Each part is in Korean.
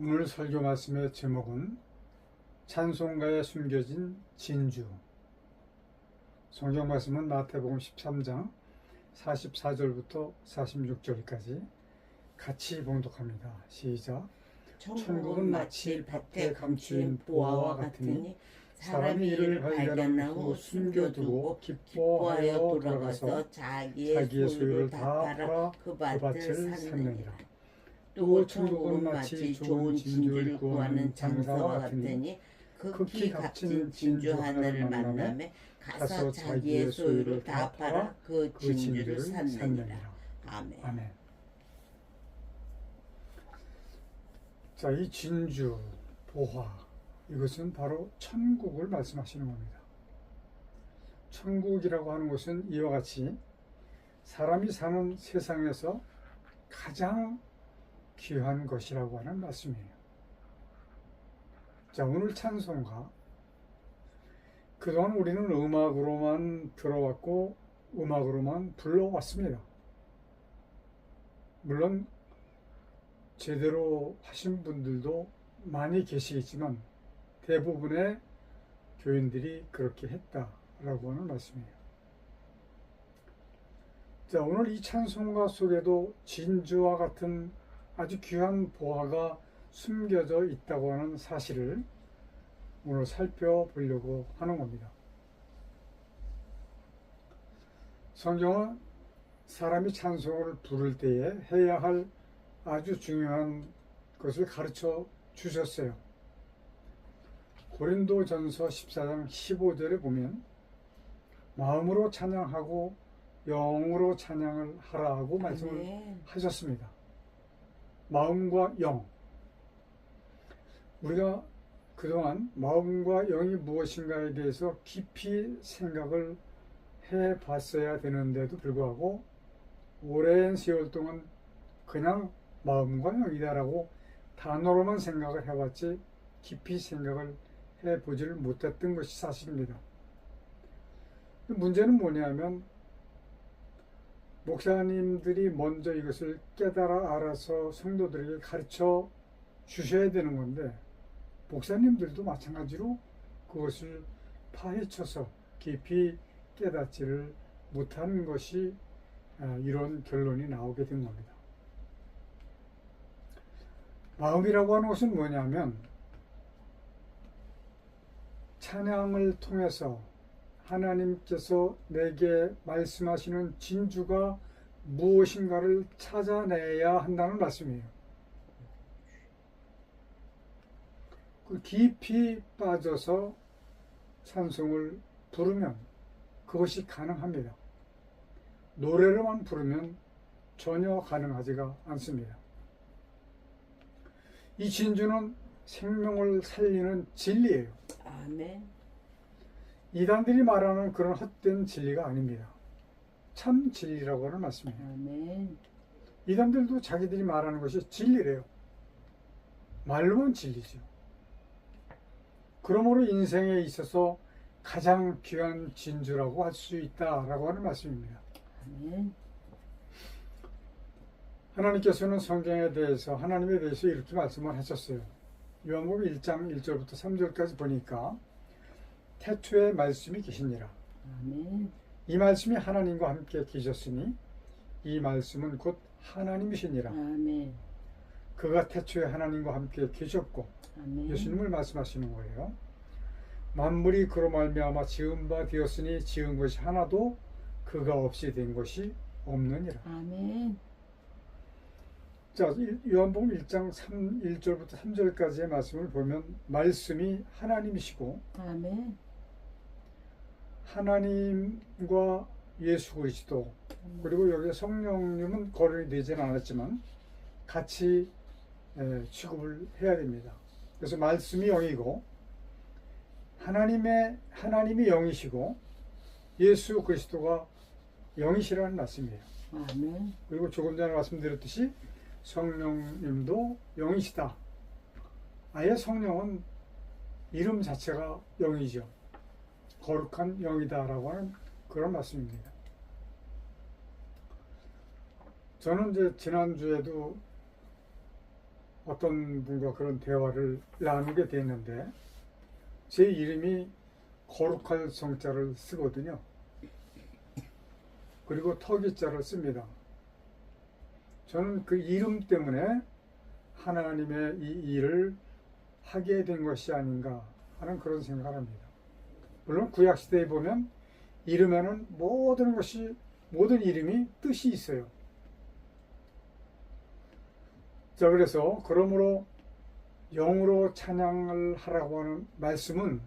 오늘 설교 말씀의 제목은 찬송가에 숨겨진 진주. 성경 말씀은 마태복음 13장 44절부터 46절까지 같이 봉독합니다. 시작. 천국은 마치 밭에 감추인 보화와 같으니 사람이 이를 발견한 후 숨겨두고 기뻐하여 돌아가서 자기의 소유를 다 팔아 그 밭을 샀느니라. 또 천국은 마치 좋은 진주를 구하는 장사와 같으니 극히 값진 진주 하나를 만나매 가서 자기의 소유를 다 팔아 그 진주를 샀느니라. 아멘. 아멘. 자, 이 진주, 보화, 이것은 바로 천국을 말씀하시는 겁니다. 천국이라고 하는 것은 이와 같이 사람이 사는 세상에서 가장 귀한 것이라고 하는 말씀이에요. 자, 오늘 찬송가, 그동안 우리는 음악으로만 들어왔고 음악으로만 불러왔습니다. 물론 제대로 하신 분들도 많이 계시겠지만 대부분의 교인들이 그렇게 했다라고 하는 말씀이에요. 자, 오늘 이 찬송가 속에도 진주와 같은 아주 귀한 보화가 숨겨져 있다고 하는 사실을 오늘 살펴보려고 하는 겁니다. 성경은 사람이 찬송을 부를 때에 해야 할 아주 중요한 것을 가르쳐 주셨어요. 고린도전서 14장 15절에 보면 마음으로 찬양하고 영으로 찬양을 하라고 말씀을 하셨습니다. 마음과 영. 우리가 그동안 마음과 영이 무엇인가에 대해서 깊이 생각을 해 봤어야 되는데도 불구하고 오랜 세월 동안 그냥 마음과 영이다라고 단어로만 생각을 해왔지 깊이 생각을 해보지를 못했던 것이 사실입니다. 문제는 뭐냐면 목사님들이 먼저 이것을 깨달아 알아서 성도들에게 가르쳐 주셔야 되는 건데 목사님들도 마찬가지로 그것을 파헤쳐서 깊이 깨닫지를 못하는 것이 이런 결론이 나오게 된 겁니다. 마음이라고 하는 것은 뭐냐면 찬양을 통해서 하나님께서 내게 말씀하시는 진주가 무엇인가를 찾아내야 한다는 말씀이에요. 그 깊이 빠져서 찬송을 부르면 그것이 가능합니다. 노래로만 부르면 전혀 가능하지가 않습니다. 이 진주는 생명을 살리는 진리예요. 아멘. 이단들이 말하는 그런 헛된 진리가 아닙니다. 참 진리라고 하는 말씀이에요. 아멘. 이단들도 자기들이 말하는 것이 진리래요. 말로만 진리죠. 그러므로 인생에 있어서 가장 귀한 진주라고 할 수 있다라고 하는 말씀입니다. 아멘. 하나님께서는 성경에 대해서 하나님에 대해서 이렇게 말씀을 하셨어요. 요한복음 1장 1절부터 3절까지 보니까 태초에 말씀이 계시니라. 아멘. 이 말씀이 하나님과 함께 계셨으니 이 말씀은 곧 하나님이시니라. 아멘. 그가 태초에 하나님과 함께 계셨고 아멘. 예수님을 말씀하시는 거예요. 만물이 그로 말미암아 지은 바 되었으니 지은 것이 하나도 그가 없이 된 것이 없느니라. 아멘. 자, 요한복음 1장 1절부터 3절까지의 말씀을 보면 말씀이 하나님이시고 아멘. 하나님과 예수 그리스도 그리고 여기 성령님은 거론이 되지는 않았지만 같이 취급을 해야 됩니다. 그래서 말씀이 영이고 하나님이 영이시고 예수 그리스도가 영이시라는 말씀이에요. 아멘. 그리고 조금 전에 말씀드렸듯이 성령님도 영이시다. 아예 성령은 이름 자체가 영이죠. 거룩한 영이다라고 하는 그런 말씀입니다. 저는 이제 지난주에도 어떤 분과 그런 대화를 나누게 됐는데 제 이름이 거룩할 성자를 쓰거든요. 그리고 터기자를 씁니다. 저는 그 이름 때문에 하나님의 이 일을 하게 된 것이 아닌가 하는 그런 생각을 합니다. 물론 구약시대에 보면 이름에는 모든 이름이 뜻이 있어요. 자, 그래서 그러므로 영으로 찬양을 하라고 하는 말씀은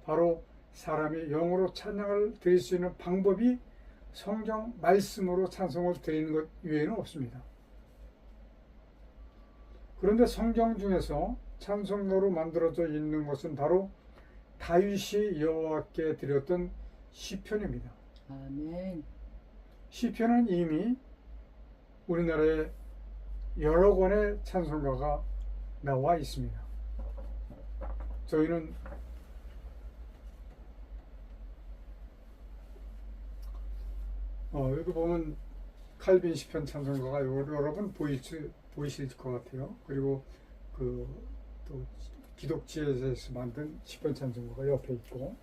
바로 사람이 영으로 찬양을 드릴 수 있는 방법이 성경 말씀으로 찬송을 드리는 것 외에는 없습니다. 그런데 성경 중에서 찬송가로 만들어져 있는 것은 바로 다윗이 여호와께 드렸던 시편입니다. 아멘. 시편은 이미 우리나라에 여러 권의 찬송가가 나와 있습니다. 저희는 여기 보면 칼빈 시편 찬송가가 여러 번 보이실 것 같아요. 그리고 또 기독지에서 만든 시편 찬송가가 옆에 있고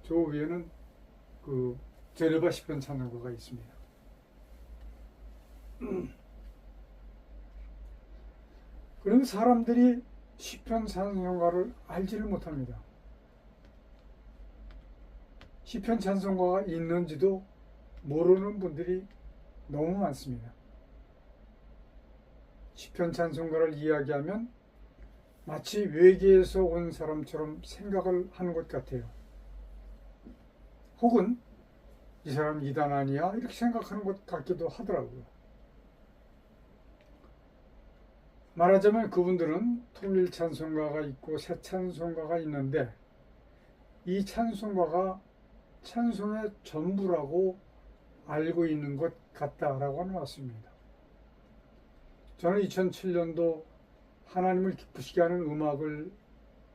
저 위에는 제르바 시편 찬송가가 있습니다. 그런데 사람들이 시편 찬송가를 알지를 못합니다. 시편 찬송가가 있는지도 모르는 분들이 너무 많습니다. 시편 찬송가를 이야기하면 마치 외계에서 온 사람처럼 생각을 하는 것 같아요. 혹은 이 사람 이단 아니야? 이렇게 생각하는 것 같기도 하더라고요. 말하자면 그분들은 통일 찬송가가 있고 새 찬송가가 있는데 이 찬송가가 찬송의 전부라고 알고 있는 것 같다라고 하는 것 같습니다. 저는 2007년도 하나님을 기쁘시게 하는 음악을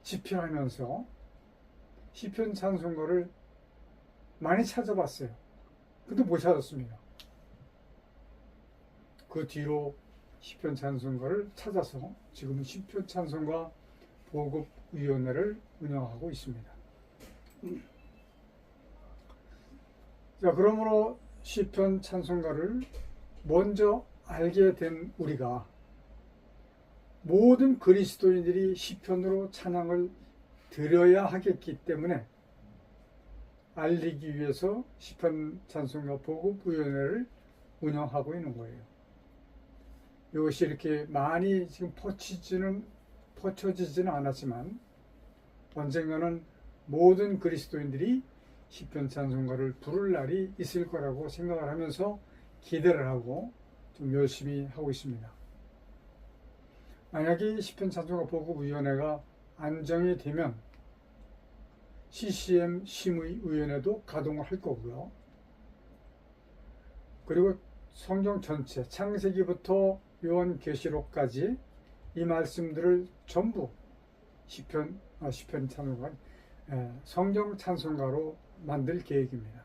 집필하면서 시편 찬송가를 많이 찾아봤어요. 근데 못 찾았습니다. 그 뒤로 시편 찬송가를 찾아서 지금은 시편 찬송가 보급위원회를 운영하고 있습니다. 자, 그러므로 시편 찬송가를 먼저 알게 된 우리가 모든 그리스도인들이 시편으로 찬양을 드려야 하겠기 때문에 알리기 위해서 시편 찬송가 보급위원회를 운영하고 있는 거예요. 이것이 이렇게 많이 지금 퍼쳐지지는 않았지만 언젠가는 모든 그리스도인들이 시편 찬송가를 부를 날이 있을 거라고 생각을 하면서 기대를 하고 좀 열심히 하고 있습니다. 만약에 시편 찬송가 보급위원회가 안정이 되면 CCM 심의위원회도 가동을 할 거고요. 그리고 성경 전체 창세기부터 요한계시록까지 이 말씀들을 전부 시편 찬송가 성경 찬송가로 만들 계획입니다.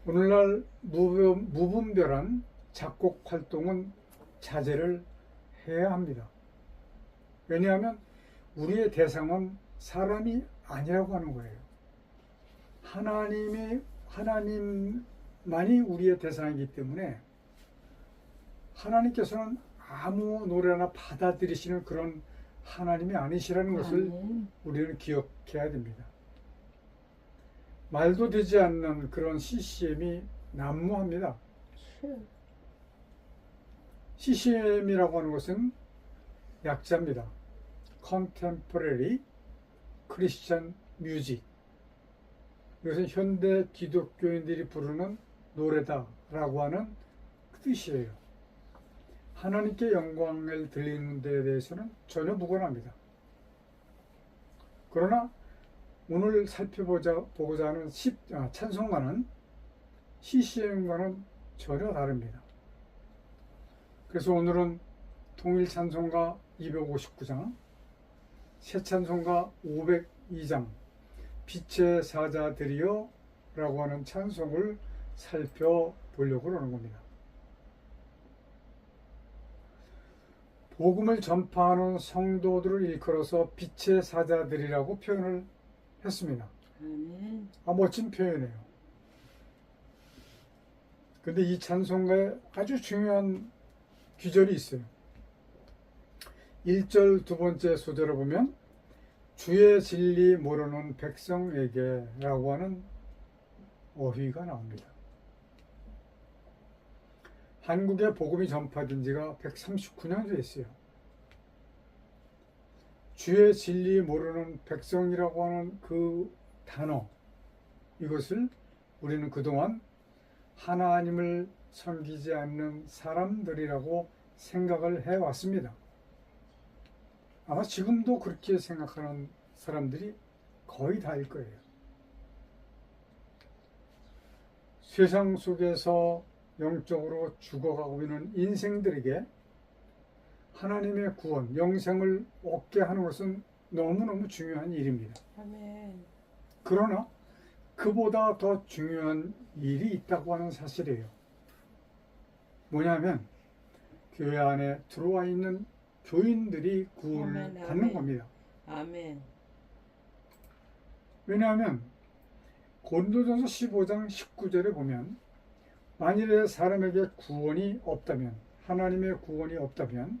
오늘날 무분별한 작곡 활동은 자제를 해야 합니다. 왜냐하면 우리의 대상은 사람이 아니라고 하는 거예요. 하나님만이 우리의 대상이기 때문에 하나님께서는 아무 노래나 받아들이시는 그런 하나님이 아니시라는 것을 우리는 기억해야 됩니다. 말도 되지 않는 그런 CCM이 난무합니다. CCM이라고 하는 것은 약자입니다. Contemporary Christian Music. 이것은 현대 기독교인들이 부르는 노래다라고 하는 뜻이에요. 하나님께 영광을 드리는 데에 대해서는 전혀 무관합니다. 그러나 오늘 살펴보고자 하는 찬송가는 CCM과는 전혀 다릅니다. 그래서 오늘은 통일 찬송가 259장, 새 찬송가 502장, 빛의 사자들이여 라고 하는 찬송을 살펴보려고 하는 겁니다. 복음을 전파하는 성도들을 일컬어서 빛의 사자들이라고 표현을 했습니다. 아멘. 멋진 표현이에요. 근데 이 찬송가에 아주 중요한 귀절이 있어요. 1절 두 번째 소절을 보면 주의 진리 모르는 백성에게 라고 하는 어휘가 나옵니다. 한국에 복음이 전파된 지가 139년 됐어요. 주의 진리 모르는 백성이라고 하는 그 단어, 이것을 우리는 그동안 하나님을 섬기지 않는 사람들이라고 생각을 해왔습니다. 아마 지금도 그렇게 생각하는 사람들이 거의 다일 거예요. 세상 속에서 영적으로 죽어가고 있는 인생들에게 하나님의 구원, 영생을 얻게 하는 것은 너무너무 중요한 일입니다. 아멘. 그러나 그보다 더 중요한 일이 있다고 하는 사실이에요. 뭐냐면 교회 안에 들어와 있는 교인들이 구원을 아멘, 받는 아멘. 겁니다. 아멘. 왜냐하면 고린도전서 15장 19절에 보면 만일에 사람에게 구원이 없다면, 하나님의 구원이 없다면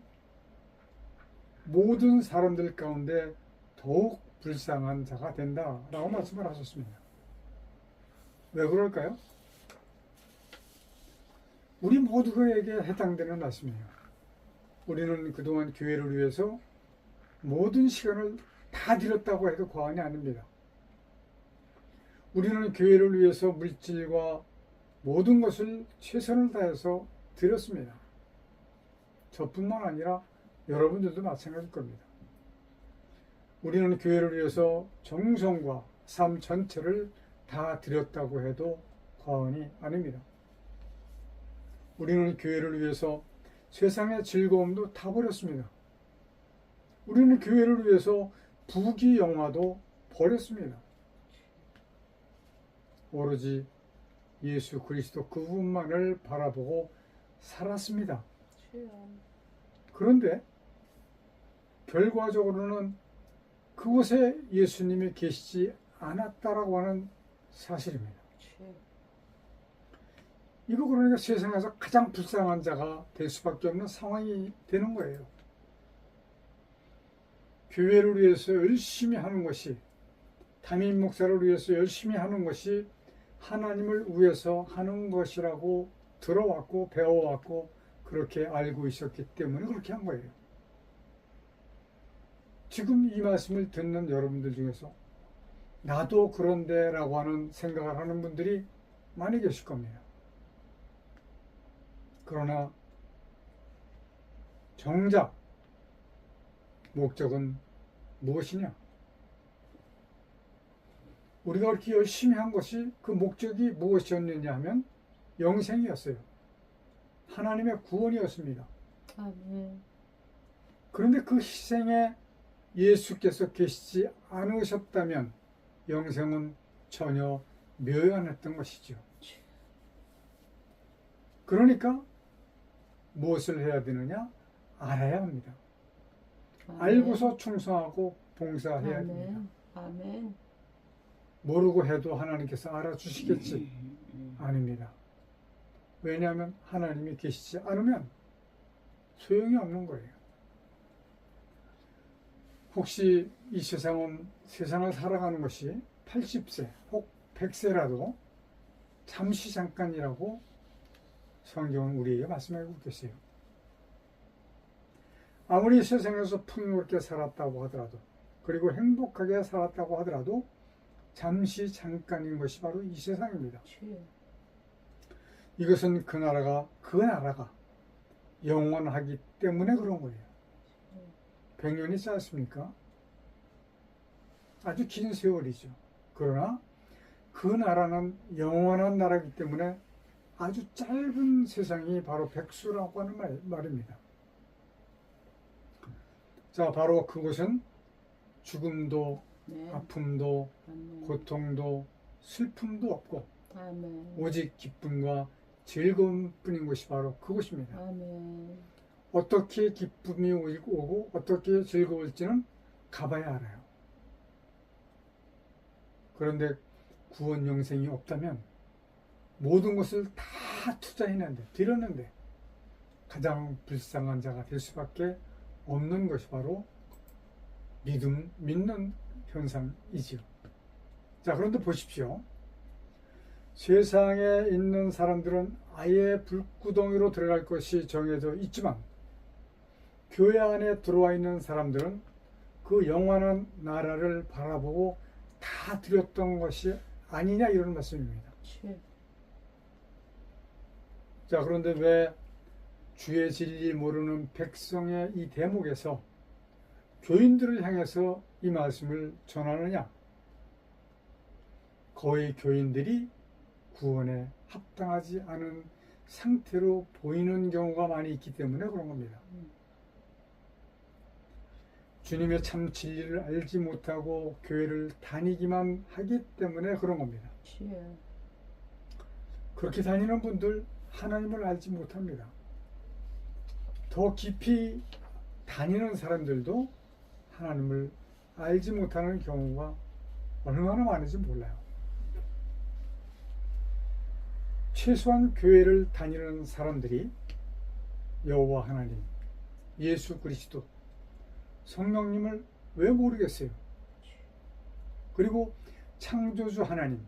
모든 사람들 가운데 더욱 불쌍한 자가 된다라고 말씀을 하셨습니다. 왜 그럴까요? 우리 모두에게 해당되는 말씀이에요. 우리는 그동안 교회를 위해서 모든 시간을 다 드렸다고 해도 과언이 아닙니다. 우리는 교회를 위해서 물질과 모든 것을 최선을 다해서 드렸습니다. 저뿐만 아니라 여러분들도 마찬가지일 겁니다. 우리는 교회를 위해서 정성과 삶 전체를 다 드렸다고 해도 과언이 아닙니다. 우리는 교회를 위해서 세상의 즐거움도 다 버렸습니다. 우리는 교회를 위해서 부귀 영화도 버렸습니다. 오로지 예수 그리스도 그분만을 바라보고 살았습니다. 그런데 결과적으로는 그곳에 예수님이 계시지 않았다라고 하는 사실입니다. 이거 그러니까 세상에서 가장 불쌍한 자가 될 수밖에 없는 상황이 되는 거예요. 교회를 위해서 열심히 하는 것이, 담임 목사를 위해서 열심히 하는 것이 하나님을 위해서 하는 것이라고 들어왔고 배워왔고 그렇게 알고 있었기 때문에 그렇게 한 거예요. 지금 이 말씀을 듣는 여러분들 중에서 나도 그런데 라고 하는 생각을 하는 분들이 많이 계실 겁니다. 그러나 정작 목적은 무엇이냐? 우리가 그렇게 열심히 한 것이 그 목적이 무엇이었느냐 하면 영생이었어요. 하나님의 구원이었습니다. 아멘. 그런데 그 희생에 예수께서 계시지 않으셨다면 영생은 전혀 묘연했던 것이죠. 그러니까 무엇을 해야 되느냐? 알아야 합니다. 아멘. 알고서 충성하고 봉사해야 아멘. 됩니다. 아멘. 모르고 해도 하나님께서 알아주시겠지? 아닙니다. 왜냐하면 하나님이 계시지 않으면 소용이 없는 거예요. 혹시 이 세상을 살아가는 것이 80세 혹 100세라도 잠시 잠깐이라고 성경은 우리에게 말씀하고 계세요. 아무리 세상에서 풍요롭게 살았다고 하더라도, 그리고 행복하게 살았다고 하더라도 잠시 잠깐인 것이 바로 이 세상입니다. 이것은 그 나라가 영원하기 때문에 그런 거예요. 100년이 짧습니까? 아주 긴 세월이죠. 그러나 그 나라는 영원한 나라이기 때문에 아주 짧은 세상이 바로 백수라고 하는 말입니다. 자, 바로 그것은 죽음도 네. 아픔도 아멘. 고통도 슬픔도 없고 아멘. 오직 기쁨과 즐거움뿐인 것이 바로 그것입니다. 아멘. 어떻게 기쁨이 오고 어떻게 즐거울지는 가봐야 알아요. 그런데 구원 영생이 없다면 모든 것을 다 투자했는데 드렸는데 가장 불쌍한 자가 될 수밖에 없는 것이 바로 믿는 현상이지요. 자, 그런데 보십시오. 세상에 있는 사람들은 아예 불구덩이로 들어갈 것이 정해져 있지만 교회 안에 들어와 있는 사람들은 그 영원한 나라를 바라보고 다 드렸던 것이 아니냐, 이런 말씀입니다. 자, 그런데 왜 주의 진리 모르는 백성의 이 대목에서 교인들을 향해서 이 말씀을 전하느냐? 거의 교인들이 구원에 합당하지 않은 상태로 보이는 경우가 많이 있기 때문에 그런 겁니다. 주님의 참 진리를 알지 못하고 교회를 다니기만 하기 때문에 그런 겁니다. 그렇게 다니는 분들 하나님을 알지 못합니다. 더 깊이 다니는 사람들도 하나님을 알지 못하는 경우가 얼마나 많은지 몰라요. 최소한 교회를 다니는 사람들이 여호와 하나님, 예수 그리스도, 성령님을 왜 모르겠어요? 그리고 창조주 하나님,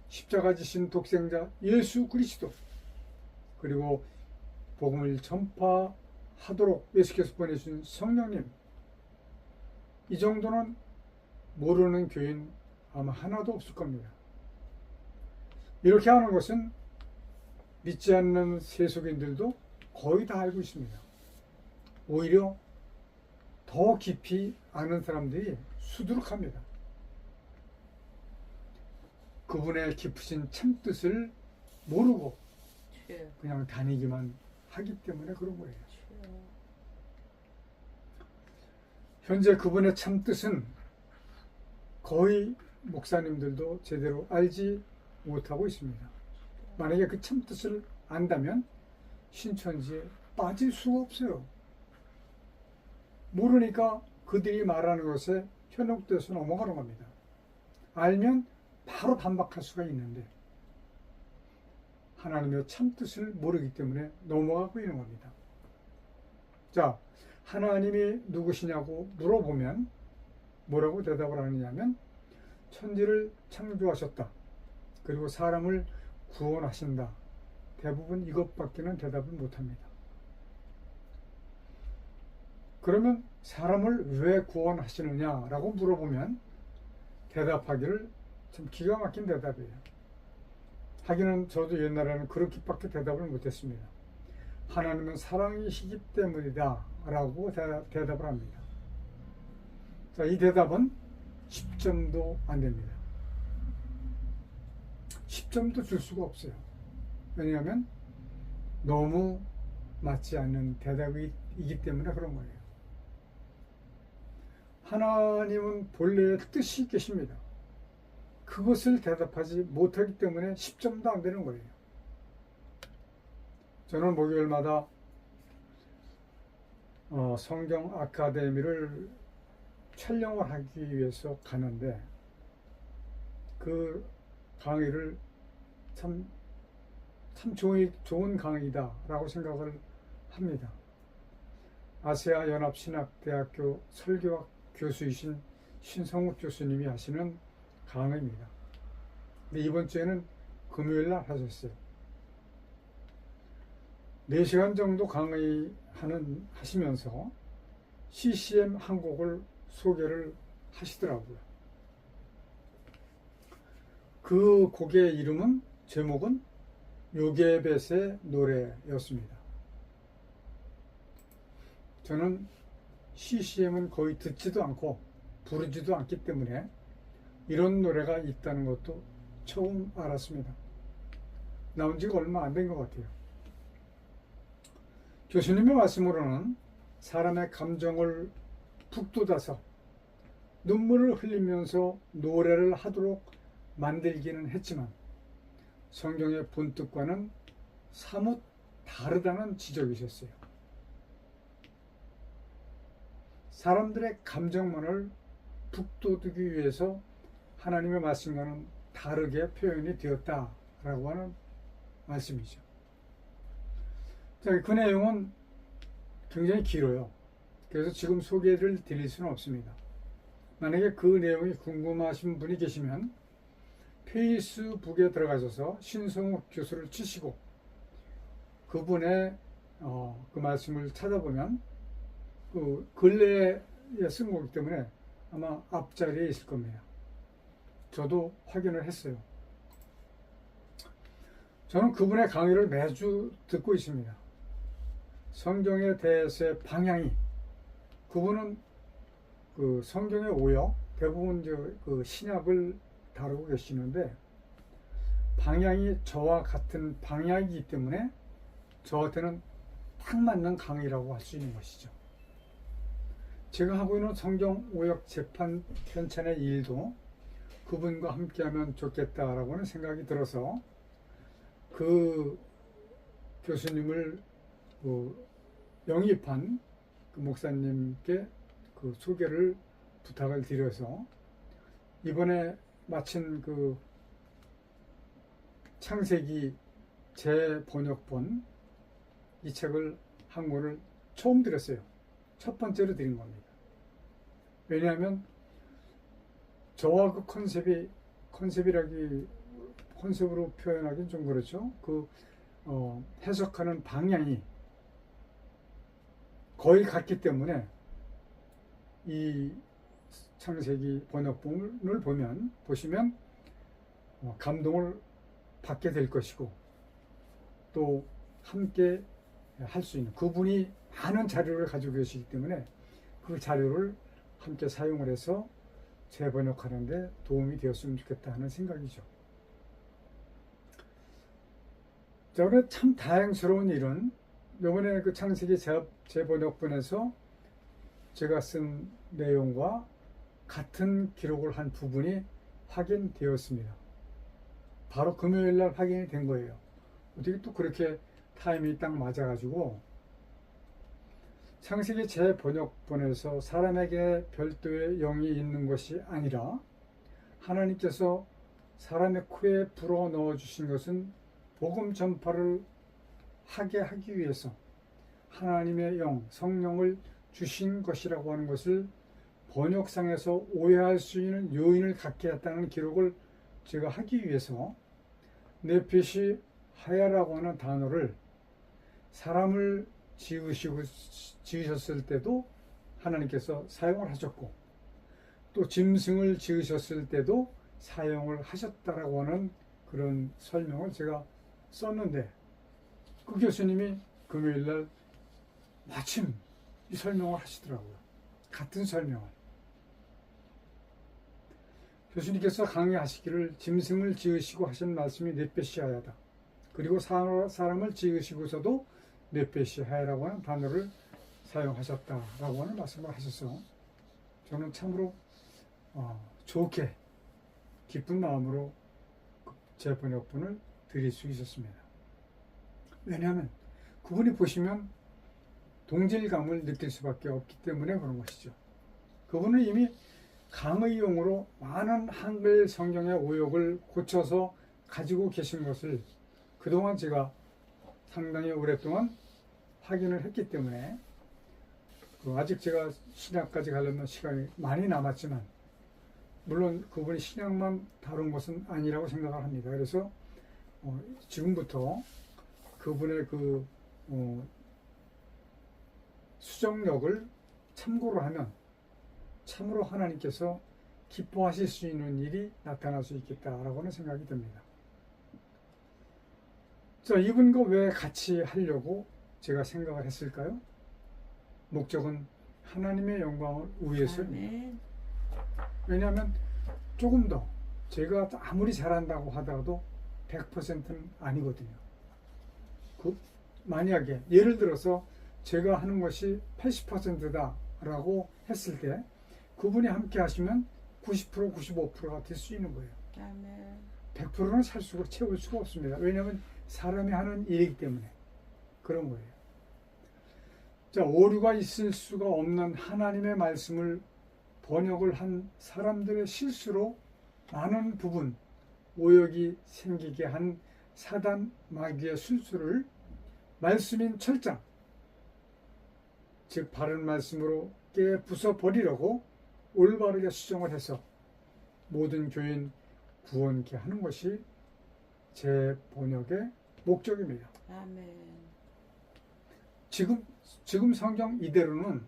십자가 지신 독생자 예수 그리스도, 그리고 복음을 전파하도록 예수께서 보내주신 성령님, 이 정도는 모르는 교인 아마 하나도 없을 겁니다. 이렇게 하는 것은 믿지 않는 세속인들도 거의 다 알고 있습니다. 오히려 더 깊이 아는 사람들이 수두룩합니다. 그분의 깊으신 참뜻을 모르고 그냥 다니기만 하기 때문에 그런 거예요. 현재 그분의 참뜻은 거의 목사님들도 제대로 알지 못하고 있습니다. 만약에 그 참뜻을 안다면 신천지에 빠질 수가 없어요. 모르니까 그들이 말하는 것에 현혹돼서 넘어가는 겁니다. 알면 바로 반박할 수가 있는데 하나님의 참뜻을 모르기 때문에 넘어가고 있는 겁니다. 자, 하나님이 누구시냐고 물어보면 뭐라고 대답을 하느냐면 천지를 창조하셨다. 그리고 사람을 구원하신다. 대부분 이것밖에는 대답을 못합니다. 그러면 사람을 왜 구원하시느냐라고 물어보면 대답하기를 참 기가 막힌 대답이에요. 하기는 저도 옛날에는 그렇게밖에 대답을 못했습니다. 하나님은 사랑이시기 때문이다 라고 대답을 합니다. 자, 이 대답은 10점도 안 됩니다. 10점도 줄 수가 없어요. 왜냐하면 너무 맞지 않는 대답이기 때문에 그런 거예요. 하나님은 본래의 뜻이 계십니다. 그것을 대답하지 못하기 때문에 10점도 안 되는 거예요. 저는 목요일마다 성경 아카데미를 촬영을 하기 위해서 가는데 그 강의를 참 좋은 강의다 라고 생각을 합니다. 아세아 연합신학대학교 설교학 교수이신 신성욱 교수님이 하시는 강의입니다. 근데 이번 주에는 금요일 날 하셨어요. 4시간 정도 하시면서 CCM 한 곡을 소개를 하시더라고요. 그 곡의 이름은, 제목은 요게벳의 노래였습니다. 저는 CCM은 거의 듣지도 않고 부르지도 않기 때문에 이런 노래가 있다는 것도 처음 알았습니다. 나온 지가 얼마 안 된 것 같아요. 교수님의 말씀으로는 사람의 감정을 북돋아서 눈물을 흘리면서 노래를 하도록 만들기는 했지만 성경의 본뜻과는 사뭇 다르다는 지적이셨어요. 사람들의 감정만을 북돋우기 위해서 하나님의 말씀과는 다르게 표현이 되었다라고 하는 말씀이죠. 자, 그 내용은 굉장히 길어요. 그래서 지금 소개를 드릴 수는 없습니다. 만약에 그 내용이 궁금하신 분이 계시면 페이스북에 들어가셔서 신성욱 교수를 치시고 그분의 그 말씀을 찾아보면 그 근래에 쓴 거기 때문에 아마 앞자리에 있을 겁니다. 저도 확인을 했어요. 저는 그분의 강의를 매주 듣고 있습니다. 성경에 대해서의 방향이, 그분은 그 성경의 오역, 대부분 그 신약을 다루고 계시는데 방향이 저와 같은 방향이기 때문에 저한테는 딱 맞는 강의라고 할 수 있는 것이죠. 제가 하고 있는 성경 오역 재판 편찬의 일도 그분과 함께하면 좋겠다라고는 생각이 들어서 그 교수님을 영입한 그 목사님께 그 소개를 부탁을 드려서 이번에 마친 그 창세기 재번역본 이 책을 한 권을 처음 드렸어요. 첫 번째로 드린 겁니다. 왜냐하면 저와 그 컨셉으로 표현하기는 좀 그렇죠. 해석하는 방향이 거의 같기 때문에 이 창세기 번역본을 보시면 감동을 받게 될 것이고 또 함께 할 수 있는, 그분이 많은 자료를 가지고 계시기 때문에 그 자료를 함께 사용을 해서 재번역하는 데 도움이 되었으면 좋겠다 하는 생각이죠. 자, 그런데 참 다행스러운 일은 이번에 그 창세기 재번역본에서 제가 쓴 내용과 같은 기록을 한 부분이 확인되었습니다. 바로 금요일 날 확인이 된 거예요. 어떻게 또 그렇게 타임이 딱 맞아가지고, 창세기 재번역본에서 사람에게 별도의 영이 있는 것이 아니라 하나님께서 사람의 코에 불어 넣어 주신 것은 복음 전파를 하게 하기 위해서 하나님의 영, 성령을 주신 것이라고 하는 것을 번역상에서 오해할 수 있는 요인을 갖게 했다는 기록을 제가 하기 위해서 네핏이 하야라고 하는 단어를 사람을 지으셨을 때도 하나님께서 사용을 하셨고 또 짐승을 지으셨을 때도 사용을 하셨다라고 하는 그런 설명을 제가 썼는데 그 교수님이 금요일날 마침 이 설명을 하시더라고요. 같은 설명을. 교수님께서 강의하시기를 짐승을 지으시고 하신 말씀이 네페시하야다. 그리고 사람을 지으시고서도 네페시하야라고 하는 단어를 사용하셨다라고 하는 말씀을 하셔서 저는 참으로 좋게 기쁜 마음으로 재번역본을 드릴 수 있었습니다. 왜냐하면 그분이 보시면 동질감을 느낄 수밖에 없기 때문에 그런 것이죠. 그분은 이미 강의용으로 많은 한글 성경의 오역을 고쳐서 가지고 계신 것을 그동안 제가 상당히 오랫동안 확인을 했기 때문에 아직 제가 신약까지 가려면 시간이 많이 남았지만 물론 그분이 신약만 다룬 것은 아니라고 생각을 합니다. 그래서 지금부터 그분의 수정력을 참고로 하면 참으로 하나님께서 기뻐하실 수 있는 일이 나타날 수 있겠다라고는 생각이 듭니다. 자, 이분과 왜 같이 하려고 제가 생각을 했을까요? 목적은 하나님의 영광을 위해서입니다. 왜냐하면 조금 더 제가 아무리 잘한다고 하더라도 100%는 아니거든요. 만약에 예를 들어서 제가 하는 것이 80%다라고 했을 때 그분이 함께 하시면 90%, 95%가 될 수 있는 거예요. 100%는 채울 수가 없습니다. 왜냐하면 사람이 하는 일이기 때문에 그런 거예요. 자, 오류가 있을 수가 없는 하나님의 말씀을 번역을 한 사람들의 실수로 많은 부분 오역이 생기게 한 사단 마귀의 술수를 말씀인 철장, 즉 바른 말씀으로 깨 부숴버리려고 올바르게 수정을 해서 모든 교인 구원케 하는 것이 제 번역의 목적입니다. 아멘. 지금 성경 이대로는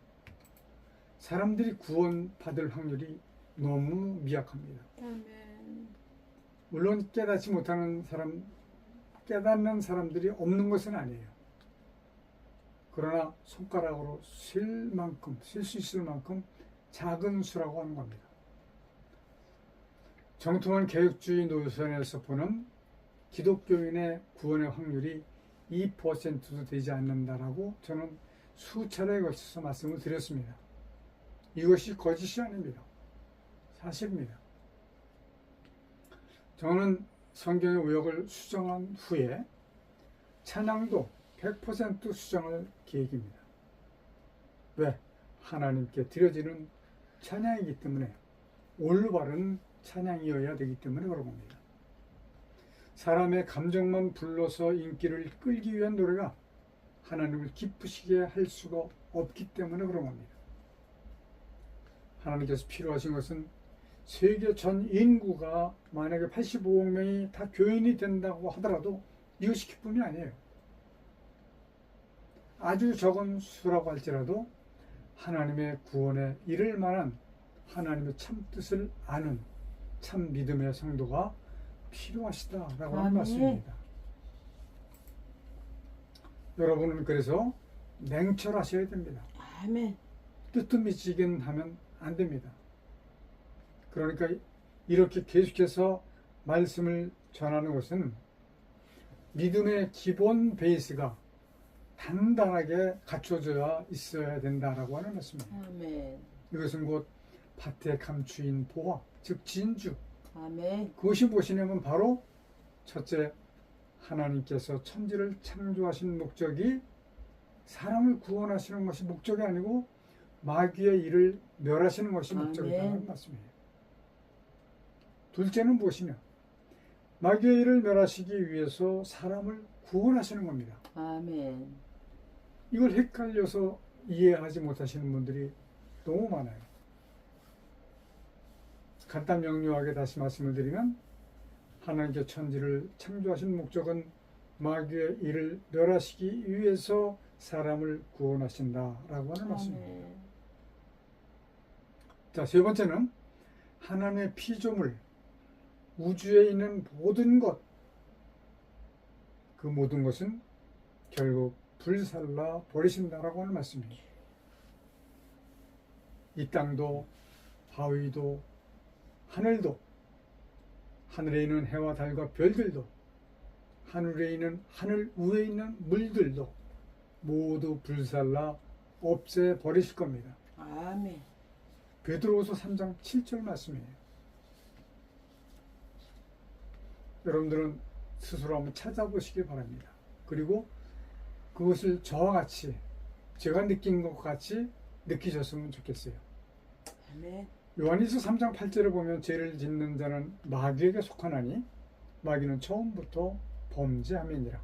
사람들이 구원받을 확률이 너무 미약합니다. 아멘. 물론 깨닫지 못하는 사람, 깨닫는 사람들이 없는 것은 아니에요. 그러나 손가락으로 쓸 수 있을 만큼 작은 수라고 하는 겁니다. 정통한 개혁주의 노선에서 보는 기독교인의 구원의 확률이 2%도 되지 않는다라고 저는 수차례에 걸쳐서 말씀을 드렸습니다. 이것이 거짓이 아닙니다. 사실입니다. 저는 성경의 우역을 수정한 후에 찬양도 100% 수정할 계획입니다. 왜? 하나님께 드려지는 찬양이기 때문에 올바른 찬양이어야 되기 때문에 그런 겁니다. 사람의 감정만 불러서 인기를 끌기 위한 노래가 하나님을 기쁘시게 할 수가 없기 때문에 그런 겁니다. 하나님께서 필요하신 것은 세계 전 인구가 만약에 85억 명이 다 교인이 된다고 하더라도 이것이 기쁨이 아니에요. 아주 적은 수라고 할지라도 하나님의 구원에 이를 만한 하나님의 참 뜻을 아는 참 믿음의 성도가 필요하시다라고 하는 말씀입니다. 여러분은 그래서 냉철하셔야 됩니다. 아멘. 뜨뜻미지긴 하면 안 됩니다. 그러니까 이렇게 계속해서 말씀을 전하는 것은 믿음의 기본 베이스가 단단하게 갖춰져야 있어야 된다라고 하는 말씀입니다. 아멘. 이것은 곧 밭에 감추인 보화, 즉 진주. 아멘. 그것이 무엇이냐면 바로 첫째, 하나님께서 천지를 창조하신 목적이 사람을 구원하시는 것이 목적이 아니고 마귀의 일을 멸하시는 것이 목적이라는 말씀이에요. 둘째는 무엇이냐? 마귀의 일을 멸하시기 위해서 사람을 구원하시는 겁니다. 아멘. 이걸 헷갈려서 이해하지 못하시는 분들이 너무 많아요. 간단 명료하게 다시 말씀을 드리면 하나님께 천지를 창조하신 목적은 마귀의 일을 멸하시기 위해서 사람을 구원하신다라고 하는 말씀입니다. 자, 세 번째는 하나님의 피조물, 우주에 있는 모든 것, 그 모든 것은 결국 불살라 버리신다라고 하는 말씀입니다. 이 땅도 바위도 하늘도, 하늘에 있는 해와 달과 별들도, 하늘에 있는 하늘 위에 있는 물들도 모두 불살라 없애 버리실 겁니다. 아멘. 베드로후서 3장 7절 말씀이에요. 여러분들은 스스로 한번 찾아보시기 바랍니다. 그리고 그것을 저와 같이 제가 느낀 것 같이 느끼셨으면 좋겠어요. 아멘. 요한일서 3장 8절에 보면 죄를 짓는 자는 마귀에게 속하나니 마귀는 처음부터 범죄함이니라.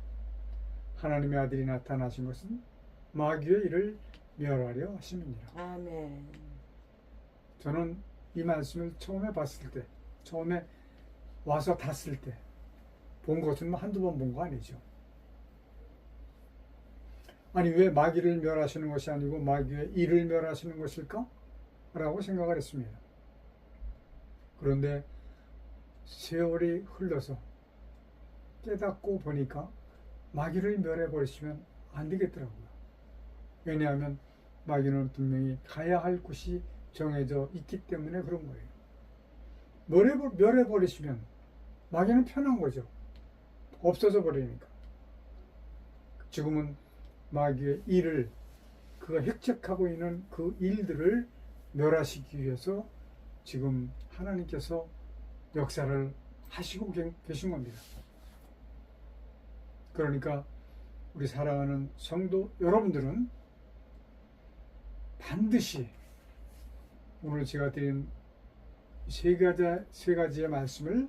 하나님의 아들이 나타나신 것은 마귀의 일을 멸하려 하심이니라. 아멘. 저는 이 말씀을 처음에 봤을 때, 처음에 와서 닿았을 때 본 것은 한두 번 본 거 아니죠. 아니, 왜 마귀를 멸하시는 것이 아니고 마귀의 일을 멸하시는 것일까? 라고 생각을 했습니다. 그런데 세월이 흘러서 깨닫고 보니까 마귀를 멸해버리시면 안 되겠더라고요. 왜냐하면 마귀는 분명히 가야 할 곳이 정해져 있기 때문에 그런 거예요. 멸해버리시면 마귀는 편한 거죠. 없어져 버리니까. 지금은 마귀의 일을, 그가 획책하고 있는 그 일들을 멸하시기 위해서 지금 하나님께서 역사를 하시고 계신 겁니다. 그러니까 우리 사랑하는 성도 여러분들은 반드시 오늘 제가 드린 세 가지의 말씀을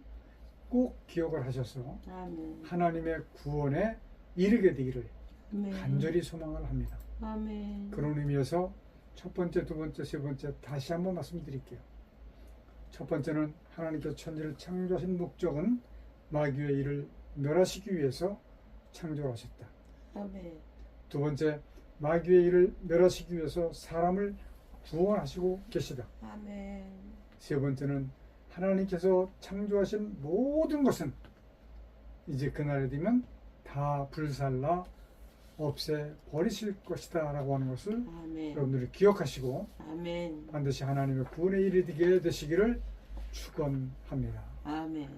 꼭 기억을 하셔서 아멘. 하나님의 구원에 이르게 되기를 아멘. 간절히 소망을 합니다. 아멘. 그런 의미에서 첫 번째, 두 번째, 세 번째 다시 한번 말씀드릴게요. 첫 번째는 하나님께서 천지를 창조하신 목적은 마귀의 일을 멸하시기 위해서 창조하셨다. 아멘. 두 번째, 마귀의 일을 멸하시기 위해서 사람을 구원하시고 계시다. 아멘. 세 번째는 하나님께서 창조하신 모든 것은 이제 그날이 되면 다 불살라 없애 버리실 것이다 라고 하는 것을 아멘. 여러분들이 기억하시고 아멘. 반드시 하나님의 구원에 이르게 되시기를 축원합니다. 아멘.